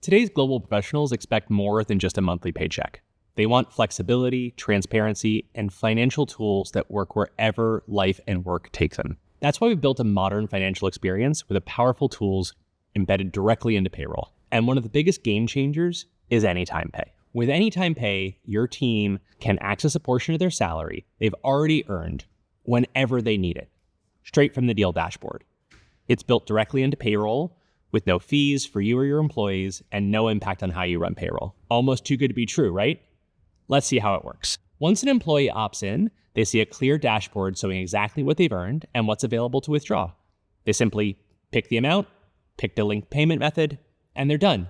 Today's global professionals expect more than just a monthly paycheck. They want flexibility, transparency, and financial tools that work wherever life and work takes them. That's why we've built a modern financial experience with powerful tools embedded directly into payroll. And one of the biggest game changers is Anytime Pay. With Anytime Pay, your team can access a portion of their salary they've already earned whenever they need it, straight from the Deel dashboard. It's built directly into payroll with no fees for you or your employees and no impact on how you run payroll. Almost too good to be true, right? Let's see how it works. Once an employee opts in, they see a clear dashboard showing exactly what they've earned and what's available to withdraw. They simply pick the amount, pick the linked payment method, and they're done.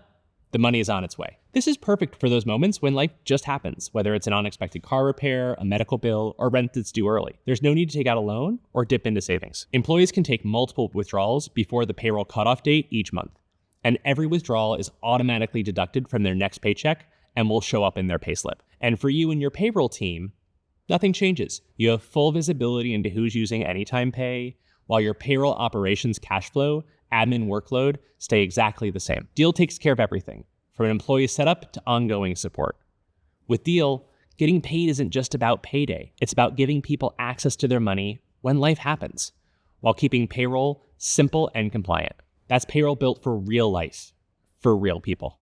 The money is on its way. This is perfect for those moments when life just happens, whether it's an unexpected car repair, a medical bill, or rent that's due early. There's no need to take out a loan or dip into savings. Employees can take multiple withdrawals before the payroll cutoff date each month, and every withdrawal is automatically deducted from their next paycheck and will show up in their payslip. And for you and your payroll team, nothing changes. You have full visibility into who's using Anytime Pay, while your payroll operations cash flow, admin workload stay exactly the same. Deel takes care of everything, from an employee setup to ongoing support. With Deel, getting paid isn't just about payday. It's about giving people access to their money when life happens, while keeping payroll simple and compliant. That's payroll built for real life, for real people.